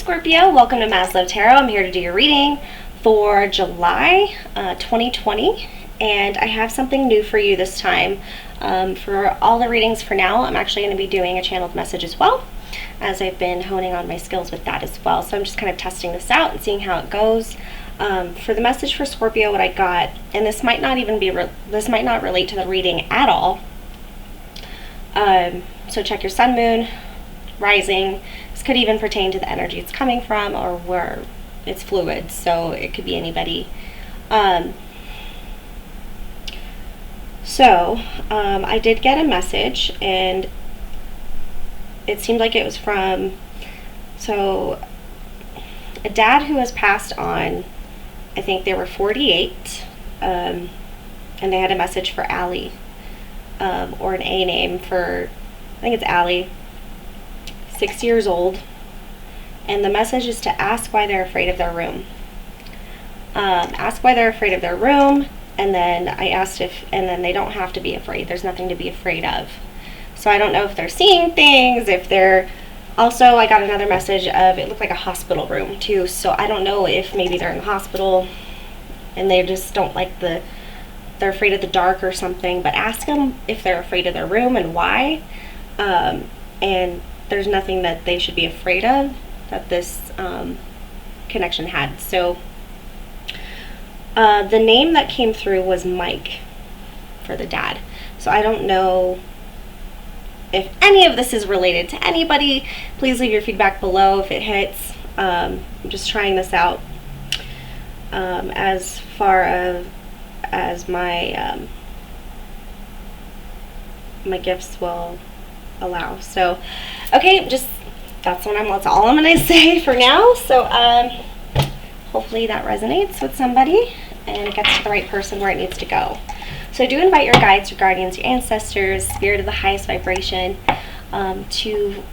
Scorpio, welcome to Maslow Tarot. I'm here to do your reading for July 2020, and I have something new for you this time. For all the readings for now, I'm actually going to be doing a channeled message as well, as I've been honing on my skills with that as well. So I'm just kind of testing this out and seeing how it goes. For the message for Scorpio, what I got, and this might not even be, this might not relate to the reading at all. So check your sun, moon, rising. This could even pertain to the energy it's coming from, or where it's fluid, so it could be anybody. I did get a message, and it seemed like it was from a dad who has passed on. I think they were 48, and they had a message for Allie, or an A name for, I think it's Allie, 6 years old, and the message is to ask why they're afraid of their room. Ask why they're afraid of their room, and then I asked and then they don't have to be afraid. There's nothing to be afraid of. So I don't know if they're seeing things, if they're, also I got another message of, it looked like a hospital room too, so I don't know if maybe they're in the hospital and they just don't like they're afraid of the dark or something, but ask them if they're afraid of their room and why. And there's nothing that they should be afraid of that this connection had. So the name that came through was Mike for the dad. So I don't know if any of this is related to anybody. Please leave your feedback below if it hits. I'm just trying this out as far as my my gifts will allow. So okay, that's all I'm gonna say for now. So hopefully that resonates with somebody and it gets to the right person where it needs to go. So I do invite your guides, your guardians, your ancestors, spirit of the highest vibration, to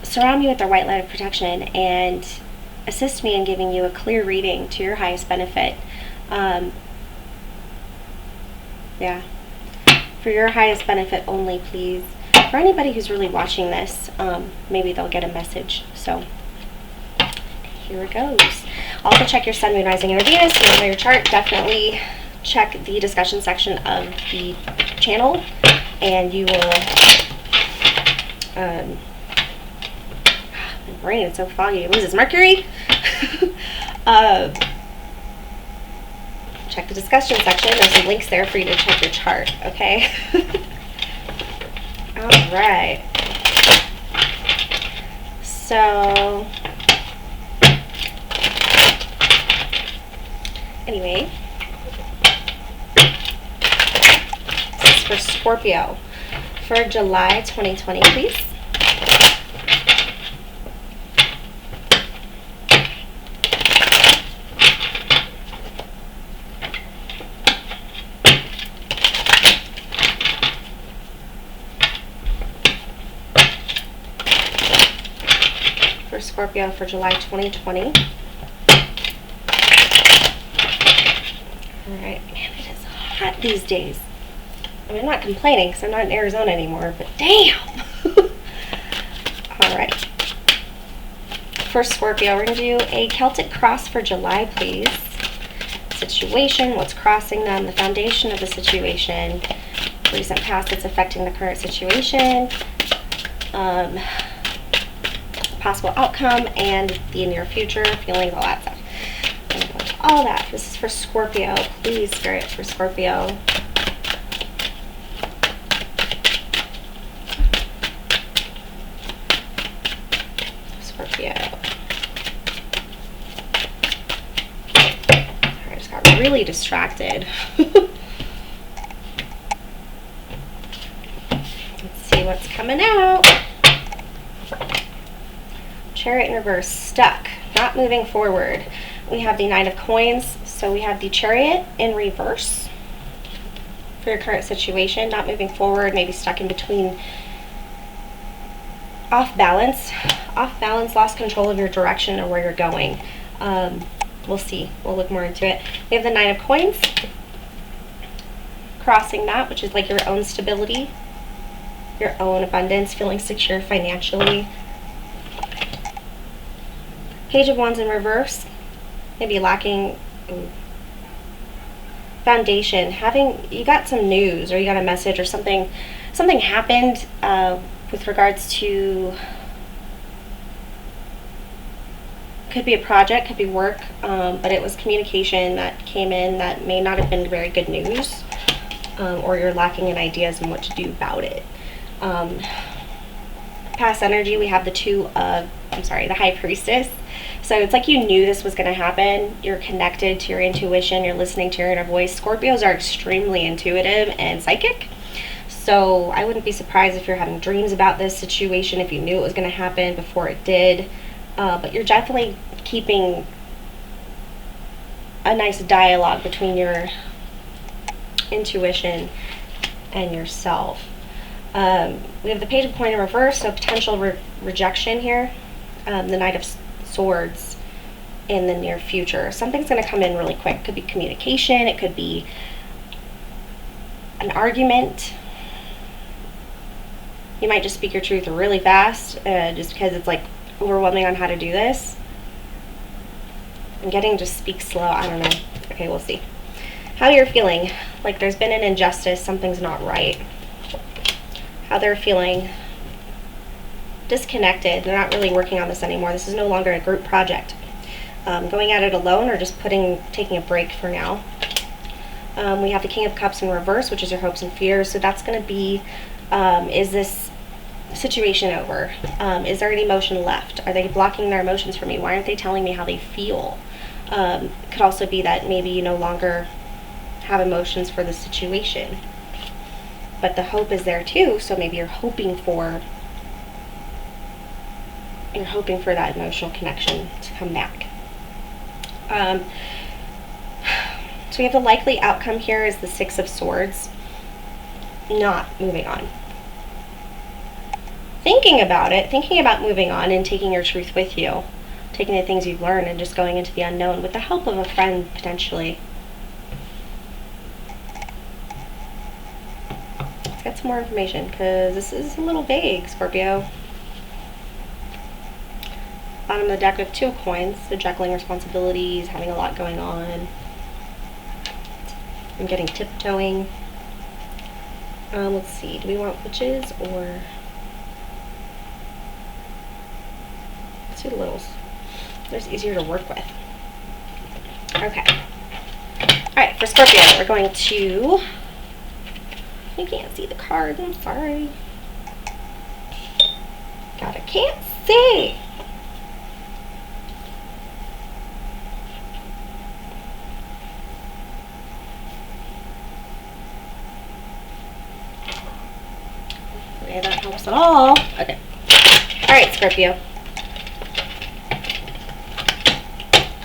surround me with their white light of protection and assist me in giving you a clear reading to your highest benefit. For your highest benefit only, please. For anybody who's really watching this, maybe they'll get a message. So here it goes. Also check your sun, moon, rising, and Venus. If you know your chart, definitely check the discussion section of the channel, and you will my brain is so foggy. What is this, Mercury? Check the discussion section. There's some links there for you to check your chart, okay? Alright. So anyway, this is for Scorpio for July 2020, please. For Scorpio for July 2020. Alright, man, it is hot these days. I mean, I'm not complaining because I'm not in Arizona anymore, but damn! Alright. For Scorpio, we're going to do a Celtic cross for July, please. Situation, what's crossing them, the foundation of the situation, recent past that's affecting the current situation, possible outcome, and the near future, feelings, all that stuff. I'm going to go into all that. This is for Scorpio. Please, Spirit, for Scorpio. Scorpio. I just got really distracted. Let's see what's coming out. Chariot in reverse, stuck, not moving forward. We have the Nine of Coins, so we have the Chariot in reverse for your current situation, not moving forward, maybe stuck in between, off balance, lost control of your direction or where you're going. We'll see, we'll look more into it. We have the Nine of Coins, crossing that, which is like your own stability, your own abundance, feeling secure financially. Page of Wands in reverse, maybe lacking foundation. You got some news, or you got a message, or something happened with regards to, could be a project, could be work, but it was communication that came in that may not have been very good news, or you're lacking in ideas on what to do about it. Past energy, we have the High Priestess. So it's like you knew this was going to happen. You're connected to your intuition. You're listening to your inner voice. Scorpios are extremely intuitive and psychic. So I wouldn't be surprised if you're having dreams about this situation, if you knew it was going to happen before it did. But you're definitely keeping a nice dialogue between your intuition and yourself. We have the Page of Coin in reverse, so potential rejection here. The Knight of Swords in the near future. Something's going to come in really quick. It could be communication. It could be an argument. You might just speak your truth really fast, just because it's like overwhelming on how to do this. I'm getting just speak slow. I don't know. Okay, we'll see. How you're feeling. Like there's been an injustice. Something's not right. How they're feeling. Disconnected. They're not really working on this anymore. This is no longer a group project. Going at it alone, or just taking a break for now. We have the King of Cups in reverse, which is your hopes and fears. So that's going to be, is this situation over? Is there any emotion left? Are they blocking their emotions for me? Why aren't they telling me how they feel? Could also be that maybe you no longer have emotions for the situation. But the hope is there too, so maybe you're hoping for that emotional connection to come back. So we have the likely outcome here is the Six of Swords. Not moving on. Thinking about moving on and taking your truth with you. Taking the things you've learned and just going into the unknown with the help of a friend, potentially. Let's get some more information, because this is a little vague, Scorpio. Bottom of the deck, we have 2 of coins. So juggling responsibilities, having a lot going on. I'm getting tiptoeing. Let's see. Do we want witches or... Let's do the littles. They're easier to work with. Okay. Alright, for Scorpio, we're going to... You can't see the cards. I'm sorry. God, I can't see. Okay, that helps at all. Okay. Alright, Scorpio.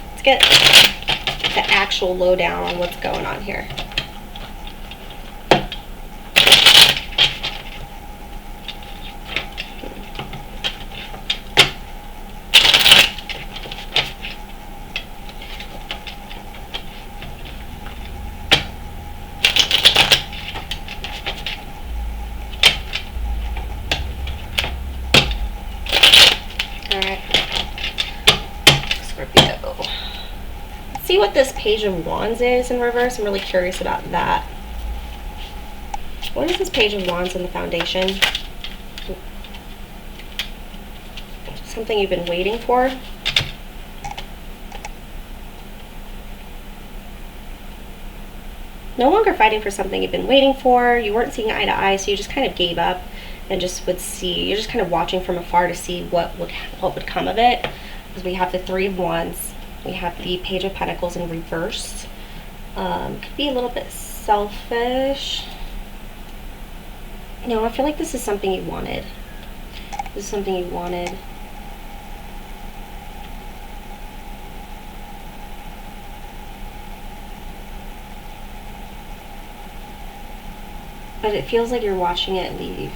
Let's get the actual lowdown on what's going on here. See what this Page of Wands is in reverse. I'm really curious about that. What is this Page of Wands in the foundation? Something you've been waiting for? No longer fighting for something you've been waiting for. You weren't seeing eye to eye, so you just kind of gave up and just would see. You're just kind of watching from afar to see what would come of it. Because we have the Three of Wands. We have the Page of Pentacles in reverse. Could be a little bit selfish. No, I feel like this is something you wanted. This is something you wanted. But it feels like you're watching it leave.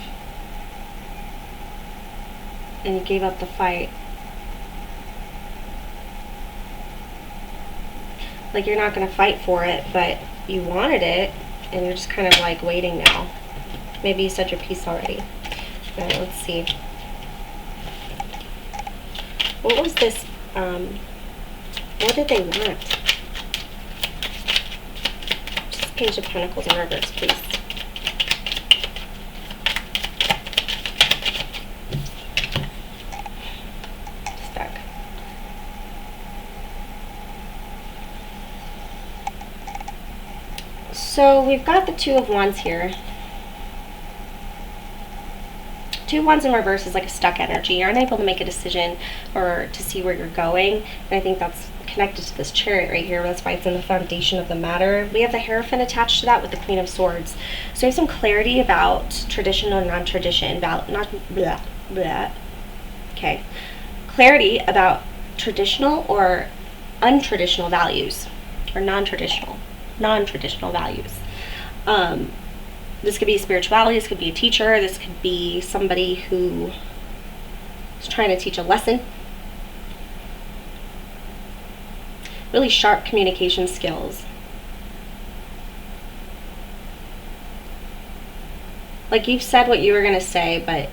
And you gave up the fight. Like you're not going to fight for it, but you wanted it, and you're just kind of like waiting now. Maybe you said your piece already. Alright, let's see. What was this What did they want? Just Page of Pentacles in reverse, please. Stuck. So we've got the Two of Wands here. Two of Wands in reverse is like a stuck energy. You're unable to make a decision or to see where you're going. And I think that's connected to this Chariot right here. That's why it's in the foundation of the matter. We have the Hierophant attached to that with the Queen of Swords. So we have some clarity about traditional and non-tradition. Okay. Clarity about traditional or untraditional values. Or non-traditional values. This could be spirituality, this could be a teacher, this could be somebody who is trying to teach a lesson. Really sharp communication skills. Like you've said what you were going to say, but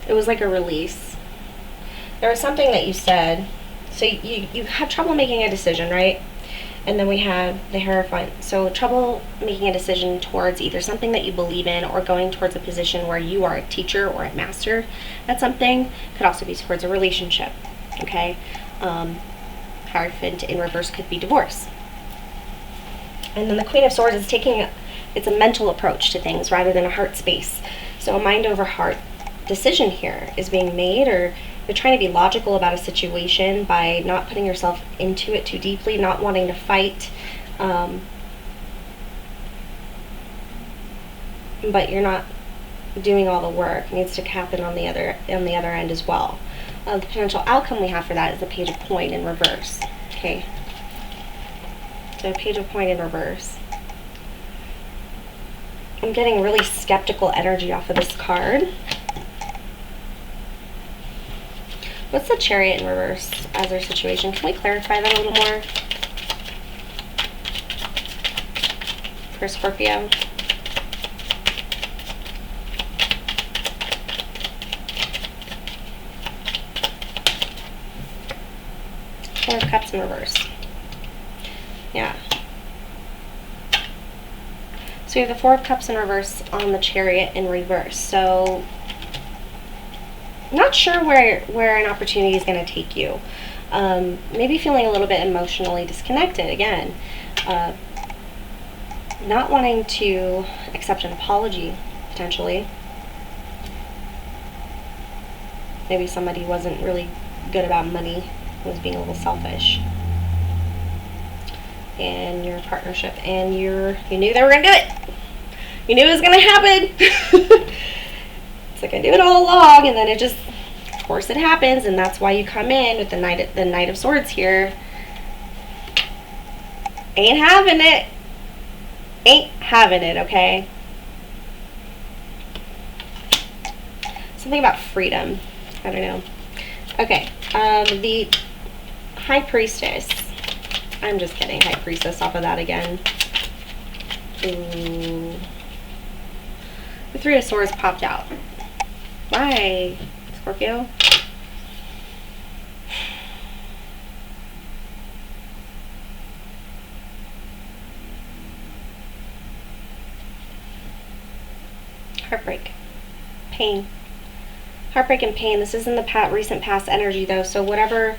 it was like a release. There was something that you said. So you have trouble making a decision, right? And then we have the Hierophant. So trouble making a decision towards either something that you believe in or going towards a position where you are a teacher or a master at something. Could also be towards a relationship, okay? Hierophant in reverse could be divorce. And then the Queen of Swords is it's a mental approach to things rather than a heart space. So a mind over heart decision here is being made, or you're trying to be logical about a situation by not putting yourself into it too deeply, not wanting to fight, but you're not doing all the work. It needs to happen on the other end as well. The potential outcome we have for that is the Page of Coin in reverse. Okay, so Page of Coin in reverse. I'm getting really skeptical energy off of this card. What's the Chariot in reverse as our situation? Can we clarify that a little more? For Scorpio. Four of Cups in reverse. Yeah. So we have the Four of Cups in reverse on the Chariot in reverse. So not sure where an opportunity is going to take you. Maybe feeling a little bit emotionally disconnected again. Not wanting to accept an apology, potentially. Maybe somebody wasn't really good about money, was being a little selfish. And your partnership, and you knew they were going to do it. You knew it was going to happen. It's like I knew it all along, and then it just, of course it happens, and that's why you come in with the Knight of Swords here. Ain't having it. Ain't having it, okay? Something about freedom. I don't know. Okay, the High Priestess. I'm just kidding, High Priestess off of that again. Ooh. The Three of Swords popped out. Why, Scorpio? Heartbreak. Pain. Heartbreak and pain. This is in the recent past energy, though, so whatever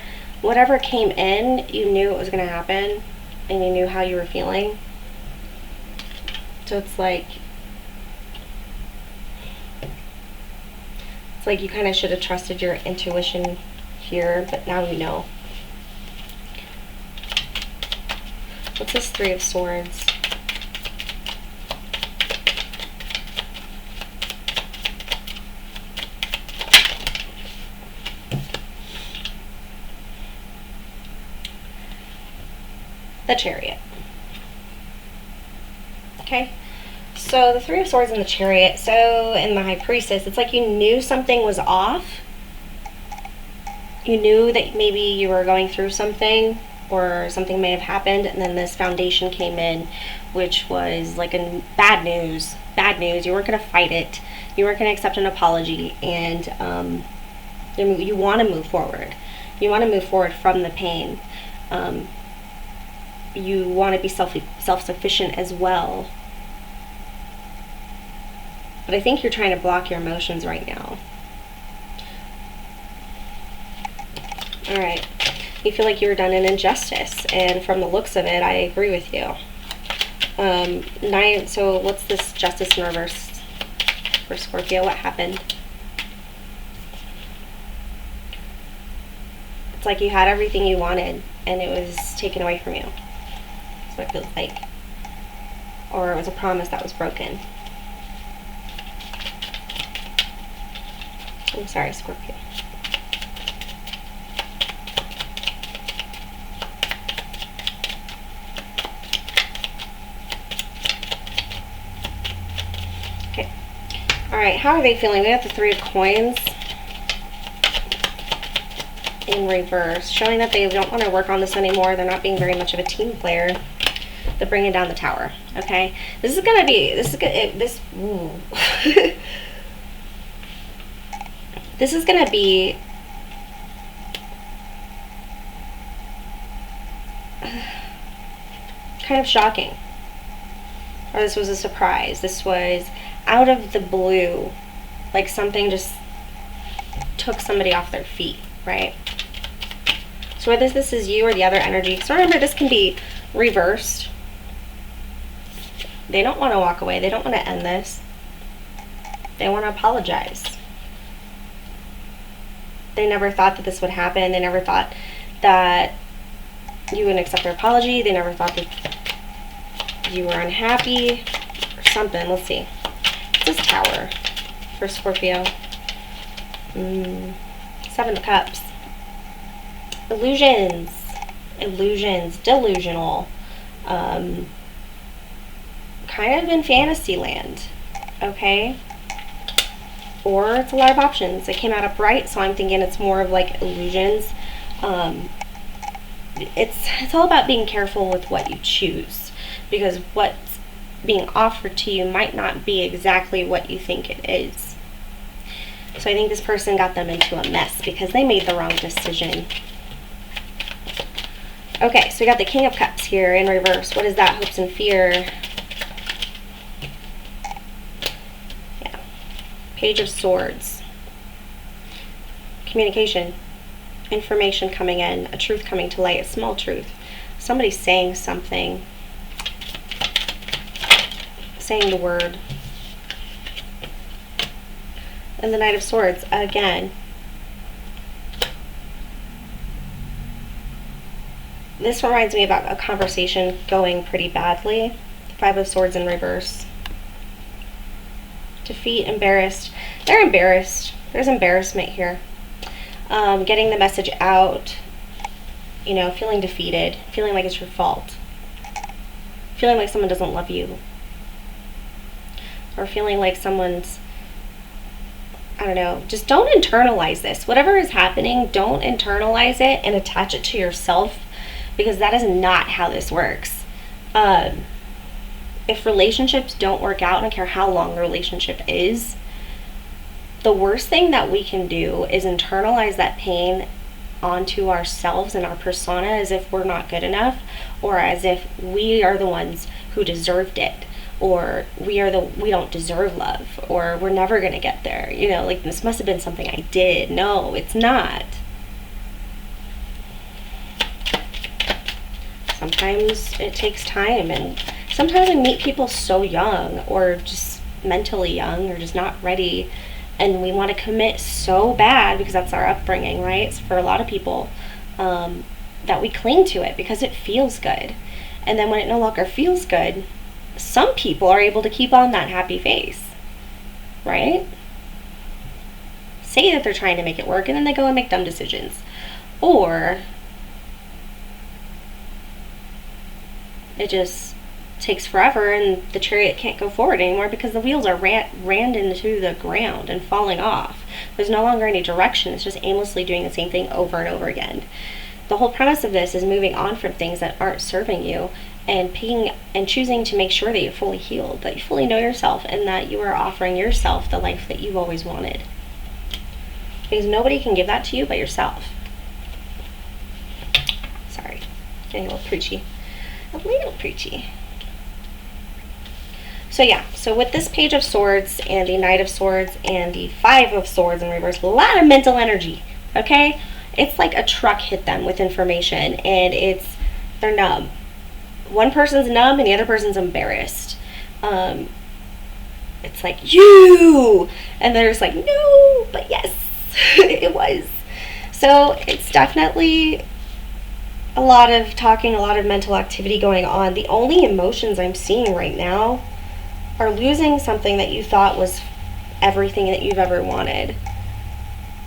came in, you knew it was going to happen, and you knew how you were feeling. So it's like you kind of should have trusted your intuition here, but now you know. What's this Three of Swords? The Chariot. Okay. So the Three of Swords and the Chariot, so in the High Priestess, it's like you knew something was off. You knew that maybe you were going through something or something may have happened, and then this foundation came in, which was like a bad news. You weren't going to fight it. You weren't going to accept an apology, and you want to move forward. You want to move forward from the pain. You want to be self-sufficient as well. But I think you're trying to block your emotions right now. Alright. You feel like you were done an injustice, and from the looks of it, I agree with you. So what's this justice in reverse for Scorpio? What happened? It's like you had everything you wanted, and it was taken away from you. That's what it feels like. Or it was a promise that was broken. I'm sorry, Scorpio. Okay. Alright, how are they feeling? We have the Three of Coins in reverse, showing that they don't want to work on this anymore. They're not being very much of a team player. They're bringing down the Tower. Okay? This is going to be... This is going to be kind of shocking. Or this was a surprise. This was out of the blue. Like something just took somebody off their feet, right? So whether this is you or the other energy, so remember this can be reversed. They don't want to walk away. They don't want to end this. They want to apologize. They never thought that this would happen. They never thought that you wouldn't accept their apology. They never thought that you were unhappy or something. Let's see. What's this Tower for Scorpio? Seven of Cups. Illusions. Delusional. Kind of in fantasy land. Okay? Or it's a lot of options. It came out upright, so I'm thinking it's more of like illusions. It's all about being careful with what you choose, because what's being offered to you might not be exactly what you think it is. So I think this person got them into a mess because they made the wrong decision. Okay, so we got the King of Cups here in reverse. What is that? Hopes and fear. Page of Swords. Communication. Information coming in. A truth coming to light. A small truth. Somebody saying something. Saying the word. And the Knight of Swords. Again. This reminds me about a conversation going pretty badly. Five of Swords in reverse. Defeat, embarrassed. They're embarrassed. There's embarrassment here. Getting the message out, you know, feeling defeated, feeling like it's your fault, feeling like someone doesn't love you, or feeling like someone's, I don't know, just don't internalize this. Whatever is happening, don't internalize it and attach it to yourself, because that is not how this works. If relationships don't work out, I don't care how long the relationship is, the worst thing that we can do is internalize that pain onto ourselves and our persona as if we're not good enough, or as if we are the ones who deserved it, or we don't deserve love, or we're never going to get there. You know, like, this must have been something I did. No, it's not. Sometimes it takes time, and sometimes we meet people so young, or just mentally young, or just not ready, and we want to commit so bad because that's our upbringing, right? So for a lot of people, that we cling to it because it feels good. And then when it no longer feels good, some people are able to keep on that happy face, right? Say that they're trying to make it work, and then they go and make dumb decisions. Or it just takes forever and the chariot can't go forward anymore because the wheels are rammed into the ground and falling off. There's no longer any direction. It's just aimlessly doing the same thing over and over again. the whole premise of this is moving on from things that aren't serving you, and picking and choosing to make sure that you're fully healed, that you fully know yourself, and that you are offering yourself the life that you've always wanted. Because nobody can give that to you but yourself. Sorry, getting a little preachy. A little preachy. So yeah, so with this Page of Swords and the Knight of Swords and the Five of Swords in reverse, a lot of mental energy, okay? It's like a truck hit them with information, and they're numb. One person's numb and the other person's embarrassed. It's like, you! And they're just like, no, but yes, it was. So it's definitely a lot of talking, a lot of mental activity going on. The only emotions I'm seeing right now are losing something that you thought was everything that you've ever wanted.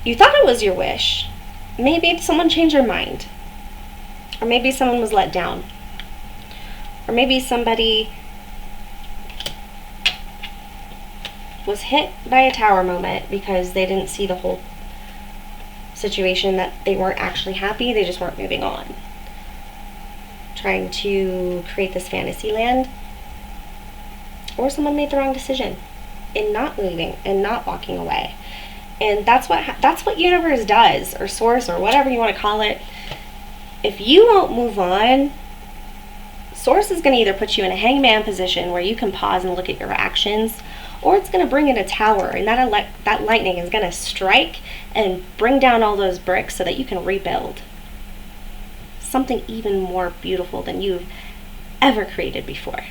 You thought it was your wish. Maybe someone changed their mind. Or maybe someone was let down. Or maybe somebody was hit by a tower moment because they didn't see the whole situation, that they weren't actually happy, they just weren't moving on. Trying to create this fantasy land. Or someone made the wrong decision in not moving and not walking away. And that's what universe does, or source, or whatever you want to call it. If you won't move on, source is going to either put you in a hangman position where you can pause and look at your actions, or it's going to bring in a tower, and that lightning is going to strike and bring down all those bricks so that you can rebuild something even more beautiful than you've ever created before.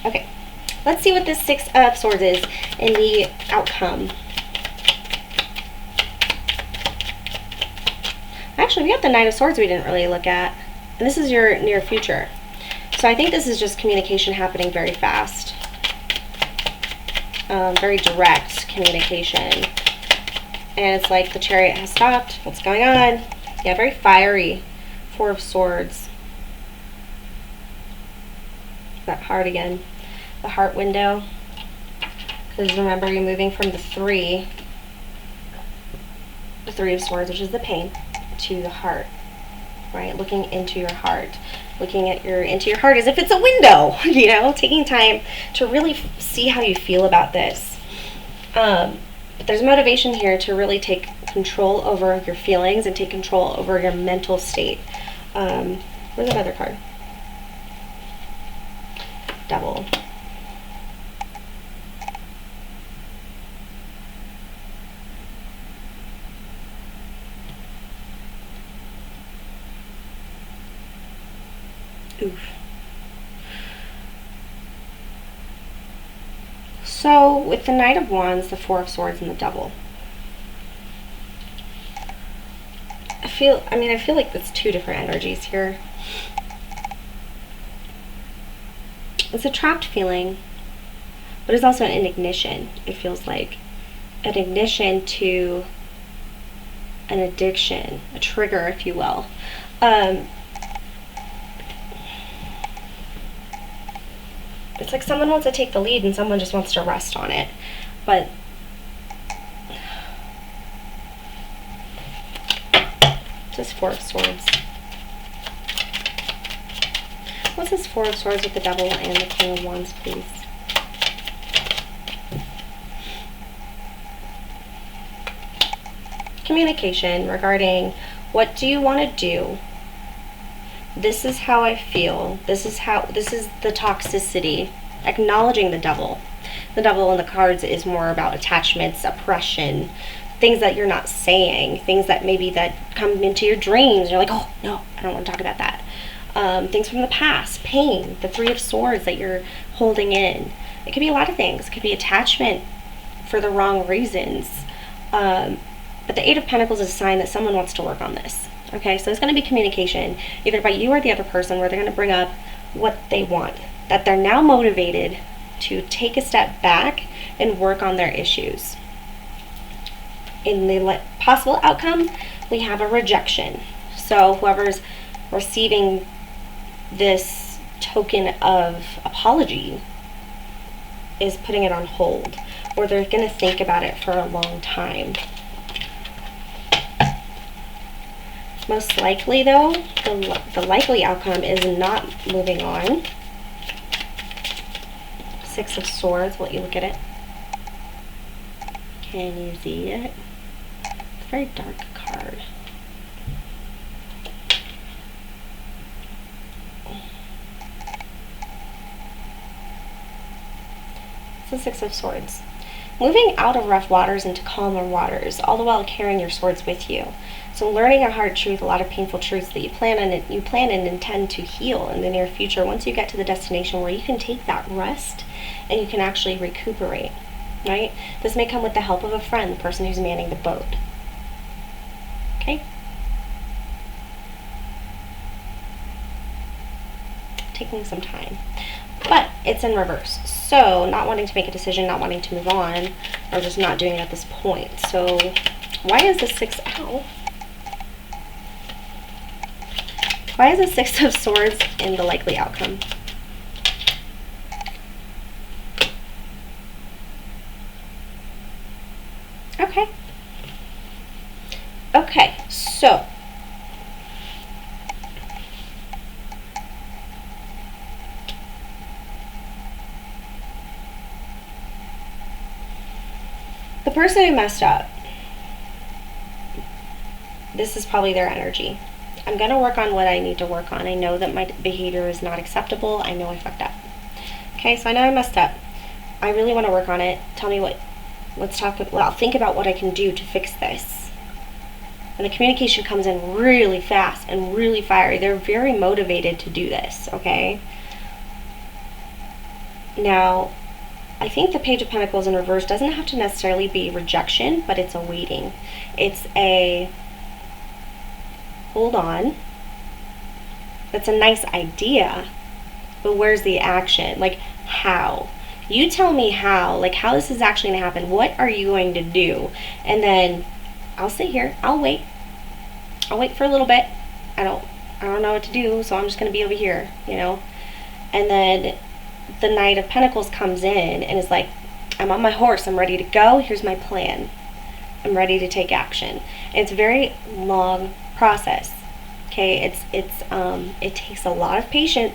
Okay, let's see what this Six of Swords is in the outcome. Actually, we got the Knight of Swords we didn't really look at. And this is your near future. So I think this is just communication happening very fast. Very direct communication. And it's like the Chariot has stopped. What's going on? Yeah, very fiery. Four of Swords. That heart again. The heart window. Because remember, you're moving from the Three of Swords, which is the pain, to the heart, right? Looking into your heart, looking at into your heart as if it's a window, you know, taking time to really see how you feel about this. But there's motivation here to really take control over your feelings and take control over your mental state. Where's that other card? Devil. Oof. So with the Knight of Wands, the Four of Swords, and the Devil, I feel like it's two different energies here. It's a trapped feeling, but it's also an ignition. It feels like an ignition to an addiction, a trigger, if you will. It's like someone wants to take the lead and someone just wants to rest on it. But this Four of Swords. What's this Four of Swords with the Devil and the King of Wands, please? Communication regarding what do you want to do? This is how I feel. This is the toxicity. Acknowledging the Devil. The Devil in the cards is more about attachments, oppression, things that you're not saying, things that maybe that come into your dreams. You're like, oh no, I don't want to talk about that. Things from the past, pain, the Three of Swords that you're holding in. It could be a lot of things. It could be attachment for the wrong reasons. But the Eight of Pentacles is a sign that someone wants to work on this. Okay, so it's going to be communication, either by you or the other person, where they're going to bring up what they want. That they're now motivated to take a step back and work on their issues. In the possible outcome, we have a rejection. So whoever's receiving this token of apology is putting it on hold, or they're going to think about it for a long time. Most likely, though, the likely outcome is not moving on. Six of Swords, let you look at it. Can you see it? It's a very dark card. It's the Six of Swords. Moving out of rough waters into calmer waters, all the while carrying your swords with you. So learning a hard truth, a lot of painful truths that you plan and intend to heal in the near future once you get to the destination where you can take that rest and you can actually recuperate, right? This may come with the help of a friend, the person who's manning the boat. Okay? Taking some time. But it's in reverse. So not wanting to make a decision, not wanting to move on, or just not doing it at this point. So why is the Six out? Why is the Six of Swords in the likely outcome? Okay. Okay, so the person who messed up, this is probably their energy. I'm going to work on what I need to work on. I know that my behavior is not acceptable. I know I fucked up. Okay, so I know I messed up. I really want to work on it. Tell me let's talk, well, I'll think about what I can do to fix this. And the communication comes in really fast and really fiery. They're very motivated to do this, okay? Now, I think the Page of Pentacles in reverse doesn't have to necessarily be rejection, but it's a waiting. It's a hold on. That's a nice idea, but where's the action? Like, how? You tell me how, like how this is actually going to happen. What are you going to do? And then I'll sit here. I'll wait. I'll wait for a little bit. I don't know what to do, so I'm just going to be over here, you know? And then the Knight of Pentacles comes in and is like, I'm on my horse. I'm ready to go. Here's my plan. I'm ready to take action. And it's a very long process. Okay, it takes a lot of patience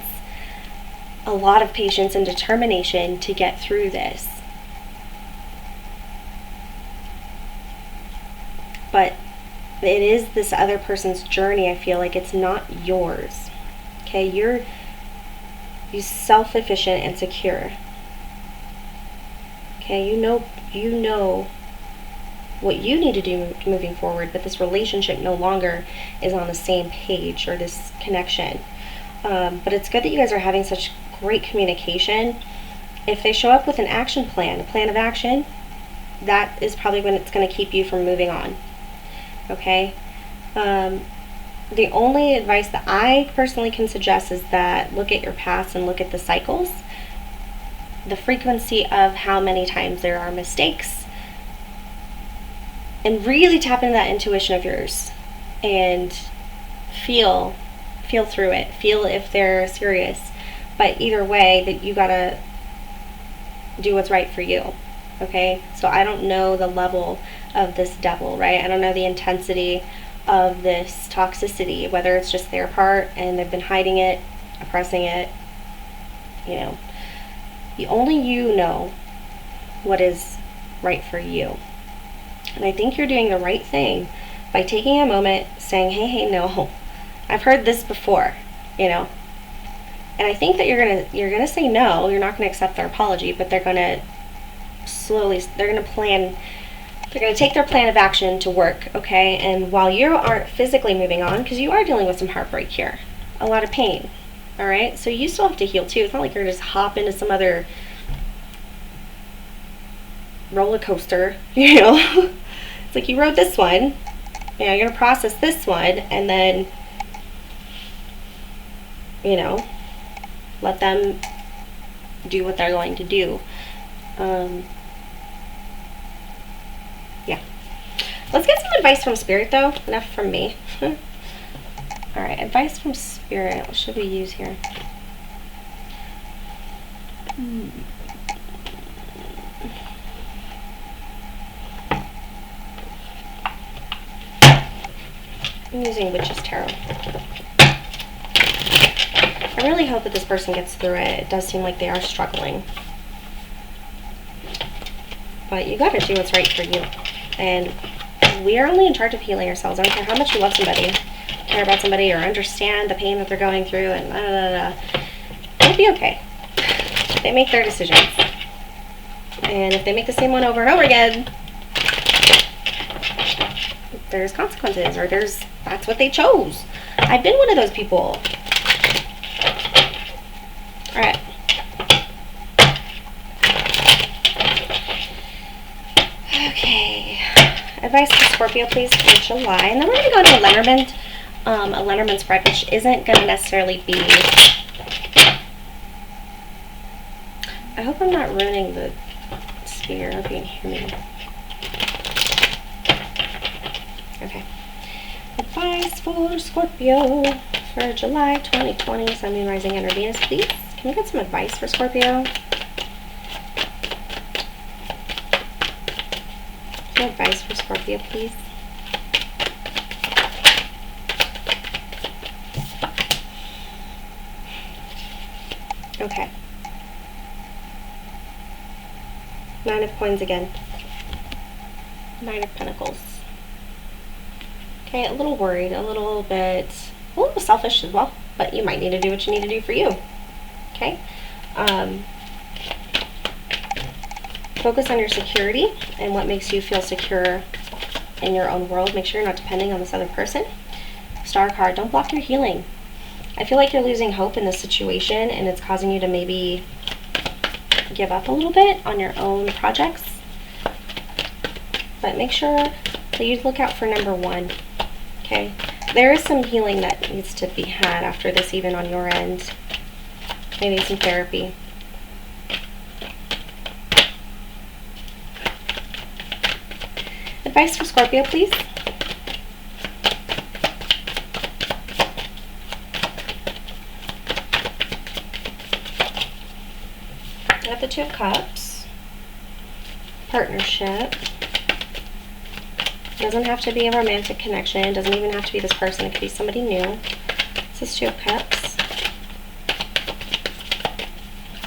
and determination to get through this. But it is this other person's journey. I feel like it's not yours. Okay, you're self-efficient and secure. Okay, you know what you need to do moving forward, but this relationship no longer is on the same page, or this connection. But it's good that you guys are having such great communication. If they show up with an action plan, a plan of action, that is probably when it's going to keep you from moving on. Okay? The only advice that I personally can suggest is that look at your past and look at the cycles, the frequency of how many times there are mistakes, and really tap into that intuition of yours and feel through it. Feel if they're serious. But either way, that you gotta do what's right for you. Okay? So I don't know the level of this devil, right? I don't know the intensity of this toxicity, whether it's just their part and they've been hiding it, oppressing it, you know. Only you know what is right for you. And I think you're doing the right thing by taking a moment, saying, hey, no, I've heard this before, you know. And I think that you're gonna say no. You're not gonna accept their apology, but they're gonna take their plan of action to work, okay? And while you aren't physically moving on, because you are dealing with some heartbreak here, a lot of pain, all right? So you still have to heal too. It's not like you're just hop into some other roller coaster, you know? It's like you rode this one, you know, you're gonna process this one, and then, you know, let them do what they're going to do. Yeah. Let's get some advice from Spirit, though. Enough from me. Alright, advice from Spirit. What should we use here? I'm using Witch's Tarot. I really hope that this person gets through it. It does seem like they are struggling. But you gotta do what's right for you. And we are only in charge of healing ourselves. I don't care how much you love somebody, care about somebody, or understand the pain that they're going through, and it'll be okay. They make their decisions. And if they make the same one over and over again, there's consequences, or that's what they chose. I've been one of those people. Alright. Okay. Advice for Scorpio, please, for July. And then we're going to go to a Lenormand. A Lenormand spread, which isn't going to necessarily be... I hope I'm not ruining the sphere. I hope you can hear me. Okay. Advice for Scorpio for July 2020. Sun, Moon, Rising, and Venus, please. Can we get some advice for Scorpio? Some advice for Scorpio, please. Okay. 9 of Coins again. 9 of Pentacles. Okay, a little worried, a little selfish as well, but you might need to do what you need to do for you. Okay? Focus on your security and what makes you feel secure in your own world. Make sure you're not depending on this other person. Star card, don't block your healing. I feel like you're losing hope in this situation, and it's causing you to maybe give up a little bit on your own projects. But make sure that you look out for number 1. Okay? There is some healing that needs to be had after this, even on your end. Maybe some therapy. Advice for Scorpio, please. I have the 2 of Cups. Partnership. Doesn't have to be a romantic connection. It doesn't even have to be this person. It could be somebody new. This is 2 of Cups.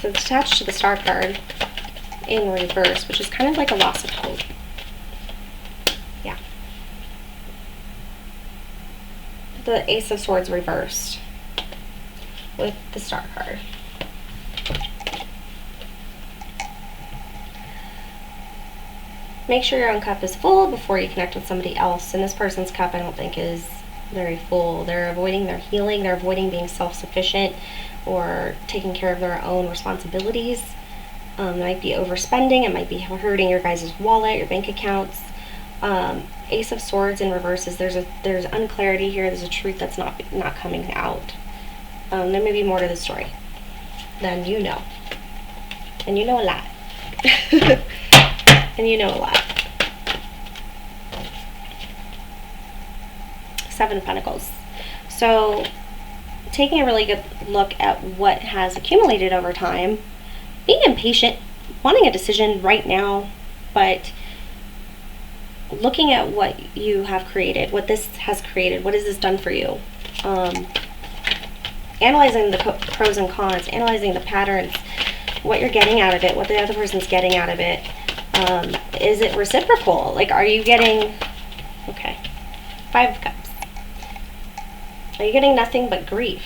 So it's attached to the Star card in reverse, which is kind of like a loss of hope. Yeah. The Ace of Swords reversed with the Star card. Make sure your own cup is full before you connect with somebody else. And this person's cup, I don't think, is very full. They're avoiding their healing. They're avoiding being self-sufficient or taking care of their own responsibilities. It might be overspending. It might be hurting your guys' wallet, your bank accounts. Ace of Swords in reverse is there's unclarity here. There's a truth that's not coming out. There may be more to the story than you know. And you know a lot. And you know a lot. 7 of Pentacles. So, taking a really good look at what has accumulated over time, being impatient, wanting a decision right now, but looking at what you have created, what this has created, what has this done for you? Analyzing the pros and cons, analyzing the patterns, what you're getting out of it, what the other person's getting out of it. Is it reciprocal? Like, are you getting... Okay. 5 of Cups. Are you getting nothing but grief?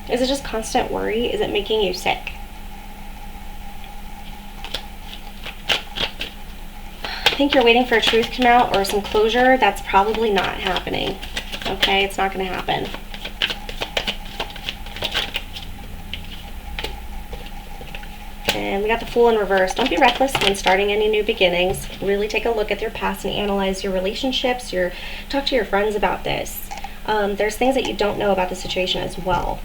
Is it just constant worry? Is it making you sick? I think you're waiting for a truth to come out or some closure. That's probably not happening. Okay? It's not going to happen. And we got the Fool in reverse. Don't be reckless when starting any new beginnings. Really take a look at your past and analyze your relationships. Talk to your friends about this. There's things that you don't know about the situation as well.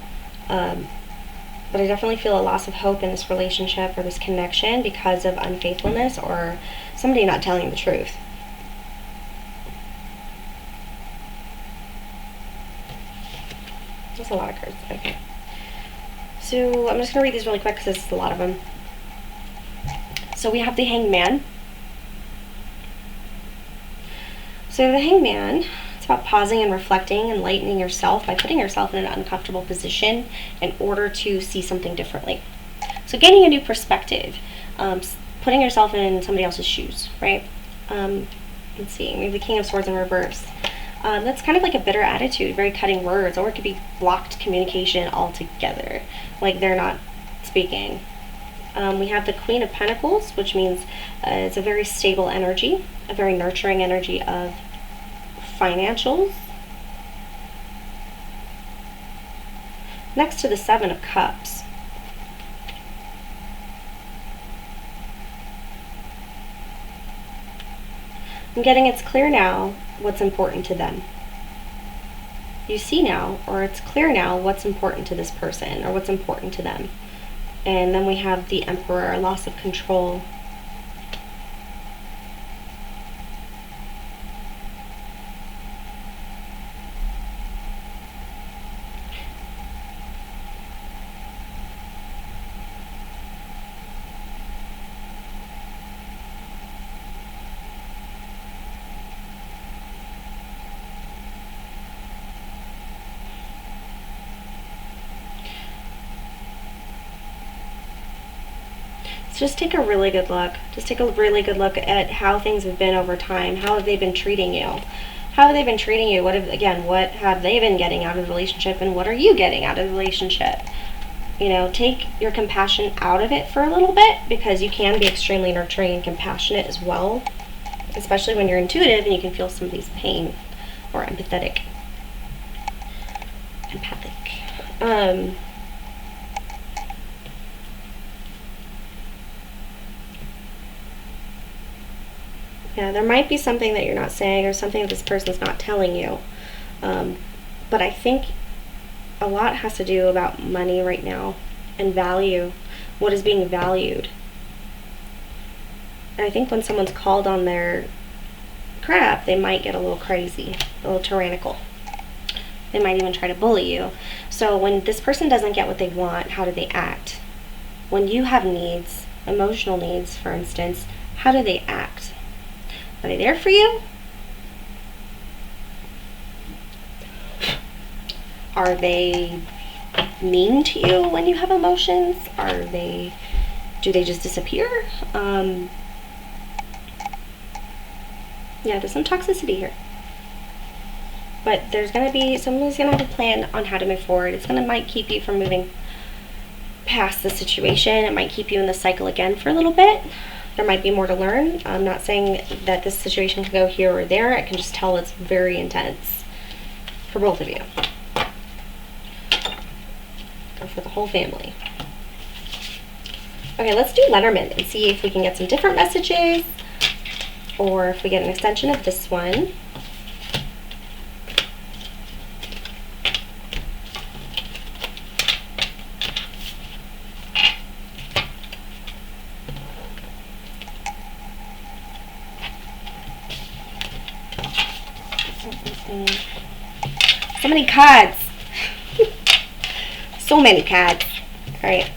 But I definitely feel a loss of hope in this relationship or this connection because of unfaithfulness or somebody not telling the truth. That's a lot of cards. Okay. So I'm just going to read these really quick because there's a lot of them. So we have the Hangman. So the Hangman It's about pausing and reflecting and lightening yourself by putting yourself in an uncomfortable position in order to see something differently. So gaining a new perspective, putting yourself in somebody else's shoes, right? Let's see, maybe the King of Swords in reverse. That's kind of like a bitter attitude, very cutting words, or it could be blocked communication altogether, like they're not speaking. We have the Queen of Pentacles, which means it's a very stable energy, a very nurturing energy of financials. Next to the Seven of Cups. I'm getting it's clear now what's important to them. You see now, or it's clear now what's important to this person, or what's important to them. And then we have the Emperor, loss of control. Just take a really good look. Just take a really good look at how things have been over time. How have they been treating you? How have they been treating you? What have they been getting out of the relationship, and what are you getting out of the relationship? You know, take your compassion out of it for a little bit, because you can be extremely nurturing and compassionate as well, especially when you're intuitive and you can feel somebody's pain, or empathic. Yeah, there might be something that you're not saying, or something that this person's not telling you. But I think a lot has to do about money right now, and value. What is being valued? And I think when someone's called on their crap, they might get a little crazy, a little tyrannical. They might even try to bully you. So when this person doesn't get what they want, how do they act? When you have needs, emotional needs, for instance, how do they act? Are they there for you? Are they mean to you when you have emotions? Do they just disappear? Yeah, there's some toxicity here. But there's going to be, someone's going to have a plan on how to move forward. Might keep you from moving past the situation. It might keep you in the cycle again for a little bit. There might be more to learn. I'm not saying that this situation could go here or there. I can just tell it's very intense for both of you. Or for the whole family. Okay, let's do Lenormand and see if we can get some different messages, or if we get an extension of this one. So many cards. So many cards. Alright.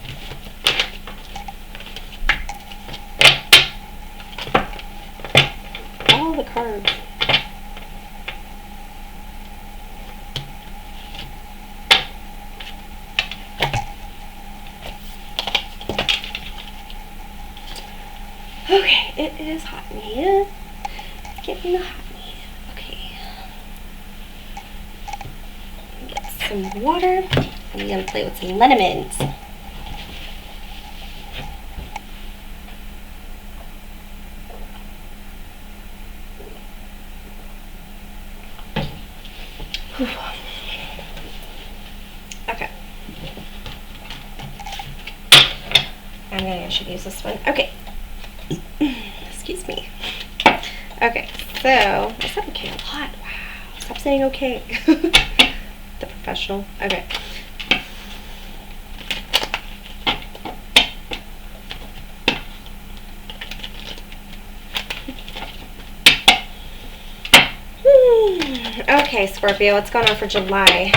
All the cards. Okay, it is hot in here. Getting hot. Some water, and we're going to play with some Lenormand. Okay. I should use this one. Okay. Excuse me. Okay, so I said okay a lot. Wow. Stop saying okay. The professional. Okay. Okay, Scorpio, what's going on for July?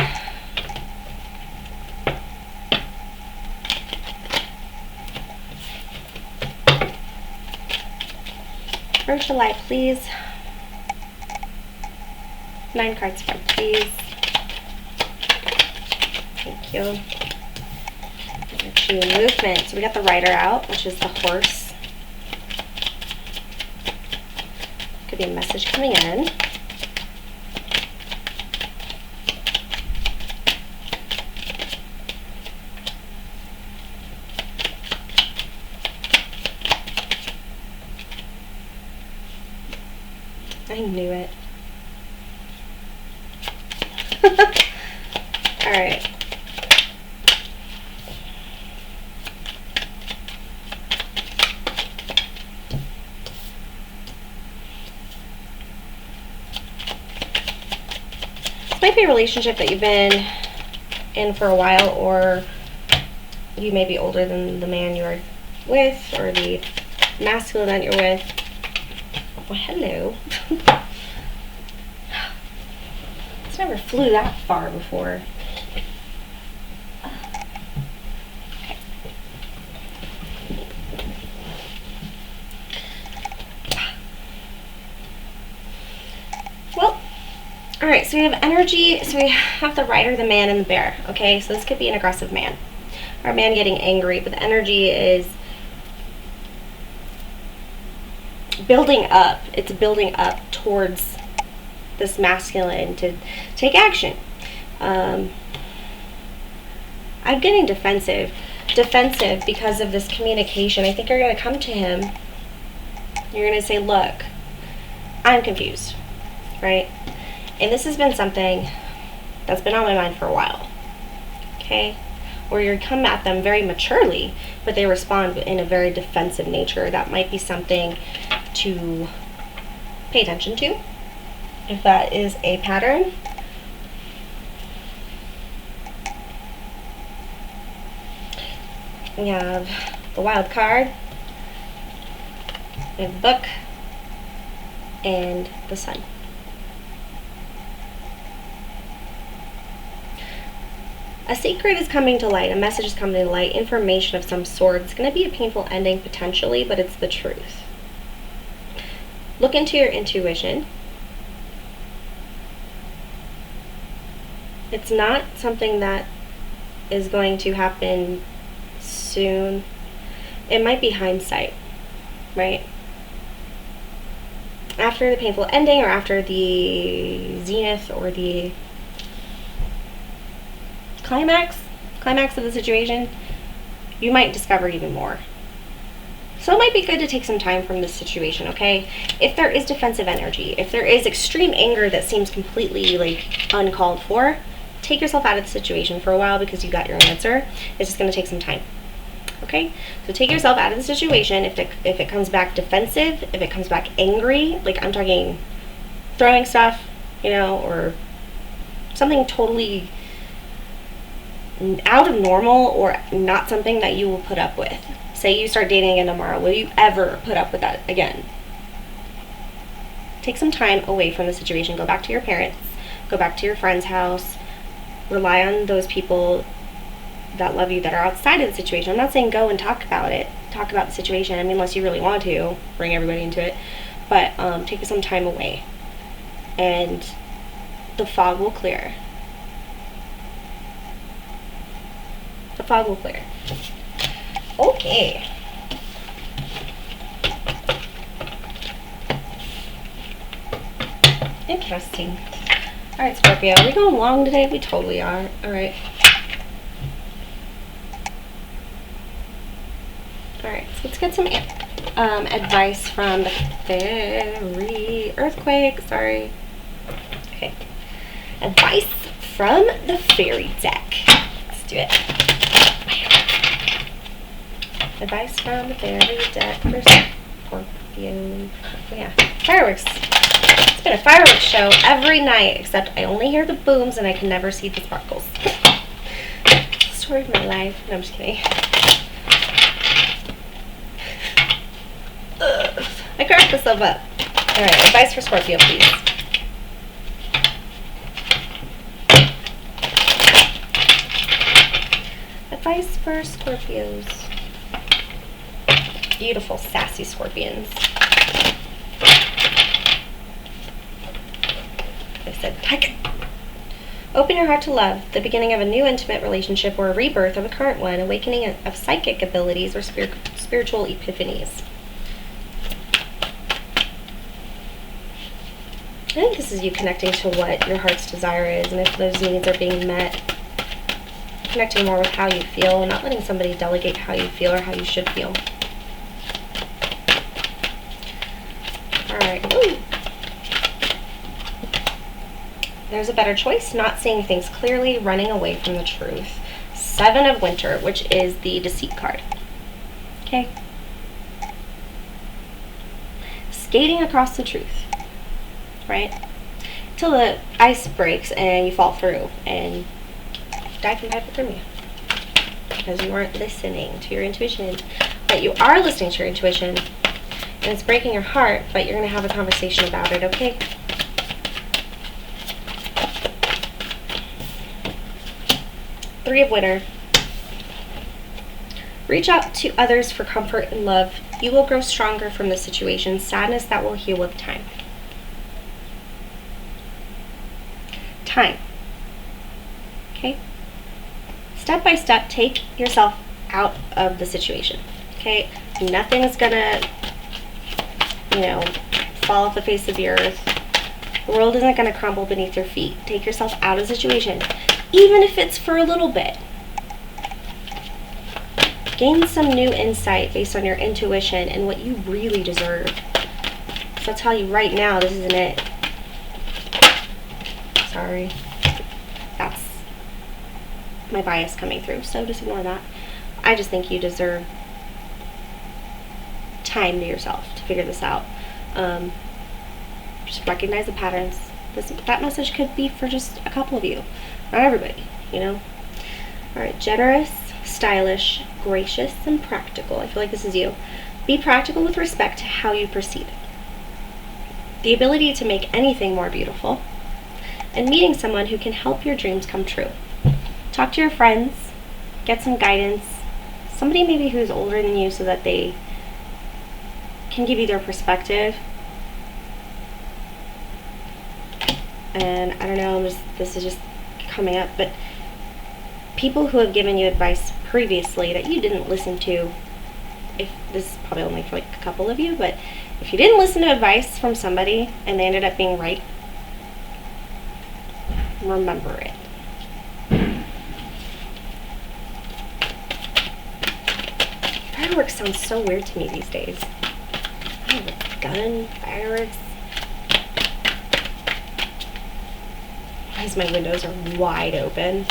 For July, please. 9 cards spread, please. Thank you. Energy, movement. So we got the rider out, which is the horse. Could be a message coming in. I knew it. All right. This might be a relationship that you've been in for a while, or you may be older than the man you're with, or the masculine that you're with. Well, hello. It's never flew that far before. Okay. Well, all right, so we have energy. So we have the rider, the man, and the bear. Okay, so this could be an aggressive man, or a man getting angry, but the energy is building up. It's building up towards this masculine to take action. I'm getting defensive because of this communication. I think you're going to come to him. You're going to say, look, I'm confused, right? And this has been something that's been on my mind for a while, okay? Or you come at them very maturely, but they respond in a very defensive nature. That might be something to pay attention to, if that is a pattern. We have the wild card, we have the book, and the sun. A secret is coming to light, a message is coming to light, information of some sort. It's going to be a painful ending potentially, but it's the truth. Look into your intuition. It's not something that is going to happen soon. It might be hindsight, right? After the painful ending, or after the zenith, or the climax of the situation, you might discover even more. So it might be good to take some time from this situation, okay? If there is defensive energy, if there is extreme anger that seems completely like uncalled for, take yourself out of the situation for a while, because you got your answer. It's just going to take some time, okay? So take yourself out of the situation. If it comes back defensive, if it comes back angry, like I'm talking throwing stuff, you know, or something totally out of normal, or not something that you will put up with. Say you start dating again tomorrow, will you ever put up with that again? Take some time away from the situation. Go back to your parents, go back to your friend's house, rely on those people that love you that are outside of the situation. I'm not saying go and talk about the situation. I mean, unless you really want to bring everybody into it, but take some time away, and the fog will clear. The fog will clear. Okay. Interesting. Alright, Scorpio. Are we going long today? We totally are. Alright. Alright, so let's get some advice from the fairy earthquake. Sorry. Okay. Advice from the fairy deck. Let's do it. Advice from the fairy deck for Scorpio. Oh, yeah. Fireworks. It's been a fireworks show every night, except I only hear the booms and I can never see the sparkles. Story of my life. No, I'm just kidding. I cracked myself up. Alright, advice for Scorpio, please. Advice for Scorpios. Beautiful, sassy scorpions. The said, heck. Open your heart to love, the beginning of a new intimate relationship or a rebirth of a current one, awakening of psychic abilities or spiritual epiphanies. I think this is you connecting to what your heart's desire is, and if those needs are being met, connecting more with how you feel, and not letting somebody delegate how you feel or how you should feel. Alright. There's a better choice, not seeing things clearly, running away from the truth. 7 of Winter, which is the deceit card. Okay? Skating across the truth. Right? Till the ice breaks and you fall through and die from hypothermia. Because you aren't listening to your intuition. But you are listening to your intuition. And it's breaking your heart, but you're going to have a conversation about it, okay? Three of Winter. Reach out to others for comfort and love. You will grow stronger from this situation. Sadness that will heal with time. Time. Okay? Step by step, take yourself out of the situation. Okay? Nothing's gonna, fall off the face of the earth. The world isn't gonna crumble beneath your feet. Take yourself out of the situation. Even if it's for a little bit. Gain some new insight based on your intuition and what you really deserve. So I'll tell you right now, this isn't it. Sorry. That's my bias coming through, so just ignore that. I just think you deserve time to yourself to figure this out. Just recognize the patterns. That message could be for just a couple of you. Not everybody, Alright, generous, stylish, gracious, and practical. I feel like this is you. Be practical with respect to how you perceive it. The ability to make anything more beautiful. And meeting someone who can help your dreams come true. Talk to your friends. Get some guidance. Somebody maybe who's older than you so that they can give you their perspective. And I don't know, this is just coming up, but people who have given you advice previously that you didn't listen to, if this is probably only for like a couple of you, but if you didn't listen to advice from somebody and they ended up being right, remember it. Fireworks sound so weird to me these days. I don't know, gun, fireworks. As my windows are wide open.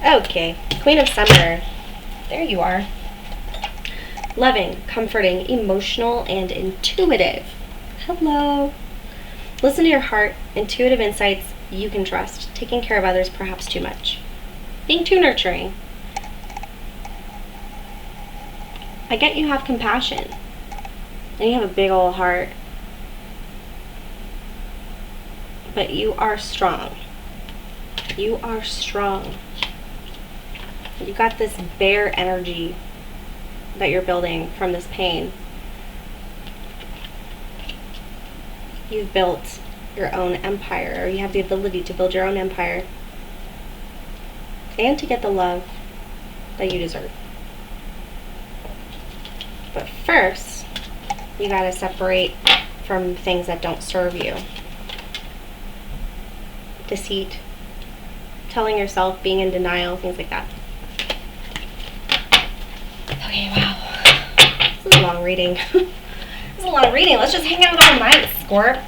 Okay, Queen of Summer. There you are. Loving, comforting, emotional, and intuitive. Hello. Listen to your heart. Intuitive insights you can trust. Taking care of others perhaps too much. Being too nurturing. I get you have compassion. And you have a big old heart. But you are strong. You are strong. You got this bear energy that you're building from this pain. You've built your own empire, or you have the ability to build your own empire and to get the love that you deserve. But first, you gotta separate from things that don't serve you. Deceit, telling yourself, being in denial, things like that. Okay, wow. This is a long reading. This is a long reading. Let's just hang out all night, Scorp.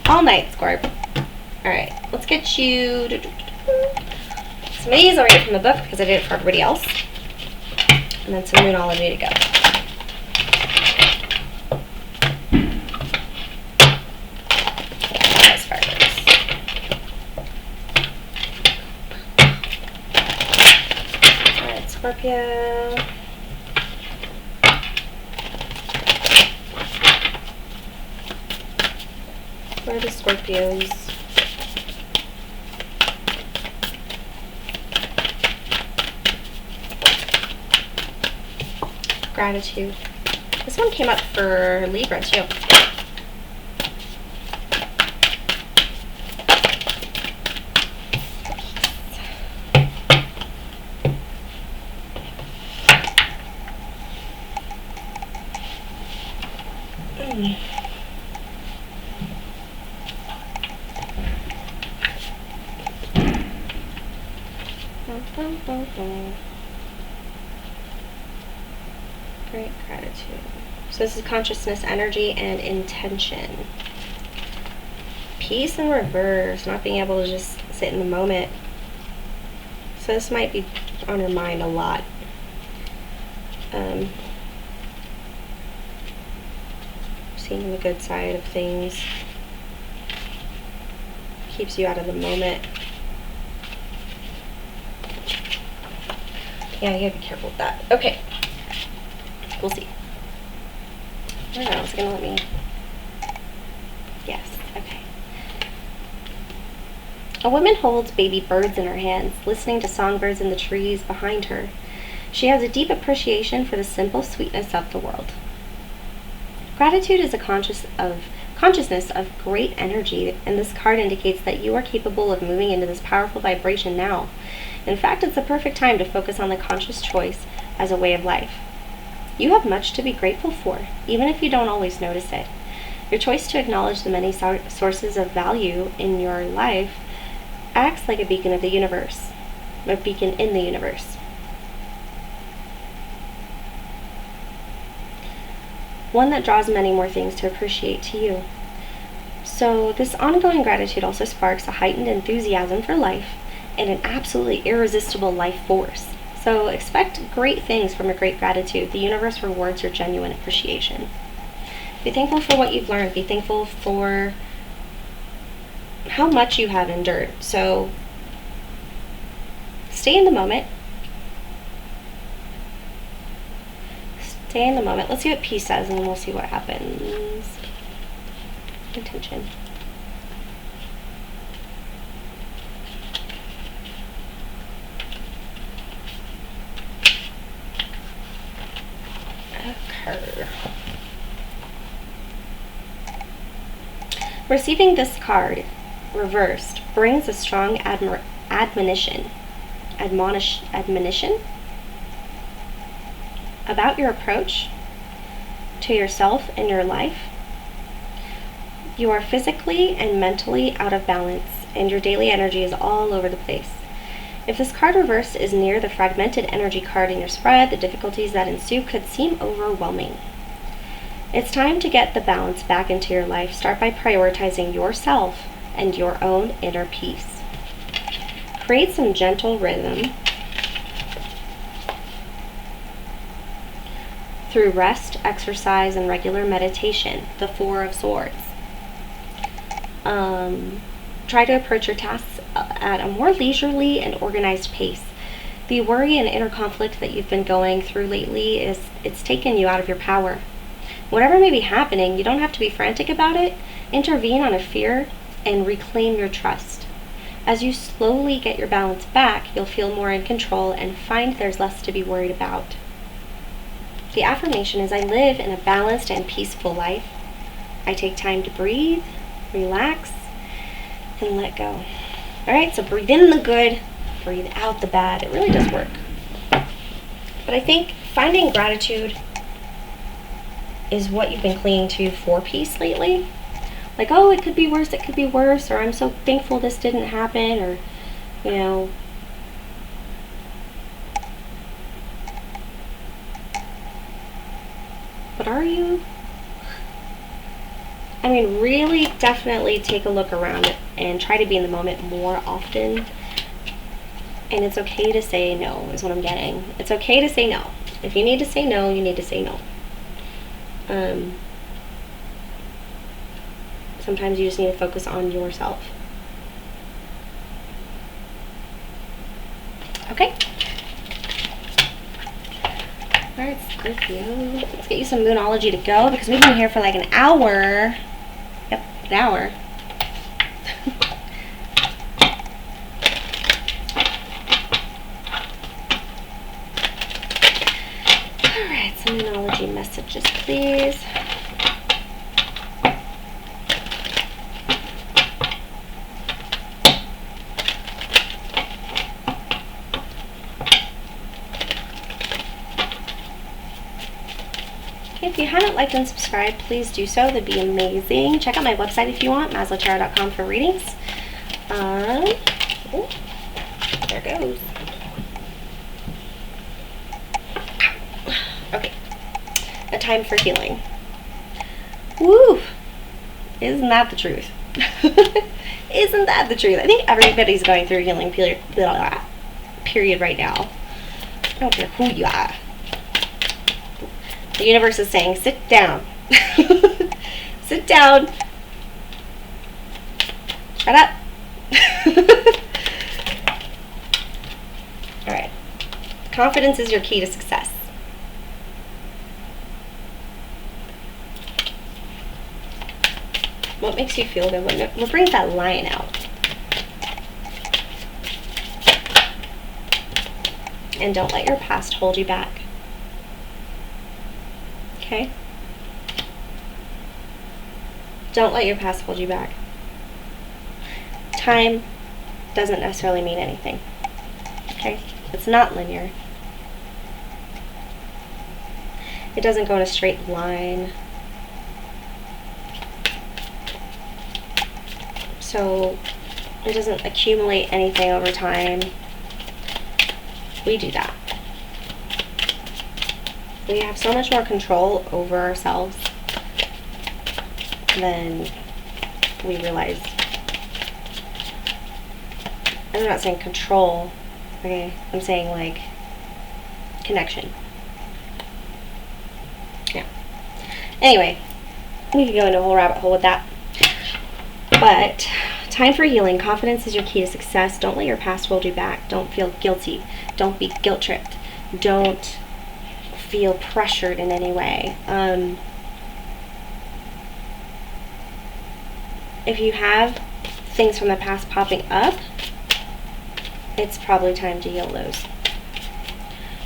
All night, Scorp. Alright, let's get you... Some of these I'll read from the book because I did it for everybody else. And then some Moonology to go. Scorpio. Where are the Scorpios? Gratitude. This one came up for Libra too. Great gratitude. So this is consciousness, energy, and intention. Peace in reverse, not being able to just sit in the moment. So this might be on your mind a lot. Seeing the good side of things keeps you out of the moment. Yeah, you gotta be careful with that. Okay. We'll see. I don't know, it's gonna let me. Yes, okay. A woman holds baby birds in her hands, listening to songbirds in the trees behind her. She has a deep appreciation for the simple sweetness of the world. Gratitude is a consciousness of great energy, and this card indicates that you are capable of moving into this powerful vibration now. In fact, it's the perfect time to focus on the conscious choice as a way of life. You have much to be grateful for, even if you don't always notice it. Your choice to acknowledge the many sources of value in your life acts like a beacon of the universe, a beacon in the universe. One that draws many more things to appreciate to you. So this ongoing gratitude also sparks a heightened enthusiasm for life and an absolutely irresistible life force. So expect great things from your great gratitude. The universe rewards your genuine appreciation. Be thankful for what you've learned. Be thankful for how much you have endured. So stay in the moment. Stay in the moment. Let's see what peace says, and then we'll see what happens. Intention. Okay. Receiving this card reversed brings a strong admonition about your approach to yourself and your life. You are physically and mentally out of balance, and your daily energy is all over the place. If this card reversed is near the fragmented energy card in your spread, the difficulties that ensue could seem overwhelming. It's time to get the balance back into your life. Start by prioritizing yourself and your own inner peace. Create some gentle rhythm through rest, exercise, and regular meditation, the Four of Swords. Try to approach your tasks at a more leisurely and organized pace. The worry and inner conflict that you've been going through lately it's taken you out of your power. Whatever may be happening, you don't have to be frantic about it. Intervene on a fear and reclaim your trust. As you slowly get your balance back, you'll feel more in control and find there's less to be worried about. The affirmation is, I live in a balanced and peaceful life. I take time to breathe, relax, and let go. Alright, so breathe in the good, breathe out the bad. It really does work. But I think finding gratitude is what you've been clinging to for peace lately. Like, oh, it could be worse, or I'm so thankful this didn't happen, or, you know. But are you? I mean, really, definitely take a look around and try to be in the moment more often. And it's okay to say no, is what I'm getting. It's okay to say no. If you need to say no, you need to say no. Sometimes you just need to focus on yourself. Okay? Alright, Scorpio. Let's get you some Moonology to go, because we've been here for like an hour. Yep, an hour. Alright, some Moonology messages, please. If you haven't liked and subscribed, please do so. That'd be amazing. Check out my website if you want, maslowtarot.com, for readings. Oh, there it goes. Okay. A time for healing. Woo! Isn't that the truth? Isn't that the truth? I think everybody's going through a healing period right now. I don't care who you are. The universe is saying, sit down. Sit down. Shut up. Alright. Confidence is your key to success. What makes you feel good? What brings that lion out? And don't let your past hold you back. Okay? Don't let your past hold you back. Time doesn't necessarily mean anything. Okay? It's not linear. It doesn't go in a straight line. So it doesn't accumulate anything over time. We do that. We have so much more control over ourselves than we realize. And I'm not saying control, okay? I'm saying like connection. Yeah. Anyway, we could go into a whole rabbit hole with that. But time for healing. Confidence is your key to success. Don't let your past hold you back. Don't feel guilty. Don't be guilt tripped. Don't feel pressured in any way. If you have things from the past popping up, it's probably time to heal those.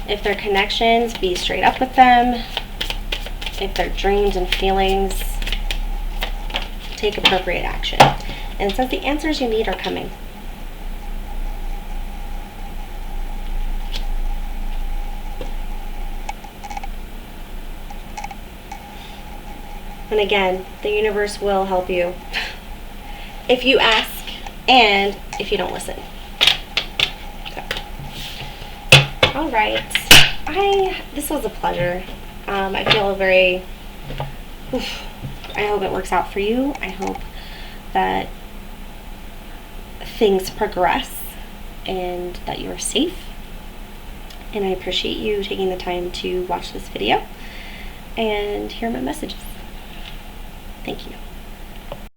If they're connections, be straight up with them. If they're dreams and feelings, take appropriate action. And it says the answers you need are coming. And again, the universe will help you if you ask and if you don't listen. So. All right. This was a pleasure. I feel very... I hope it works out for you. I hope that things progress and that you are safe. And I appreciate you taking the time to watch this video and hear my messages. Thank you.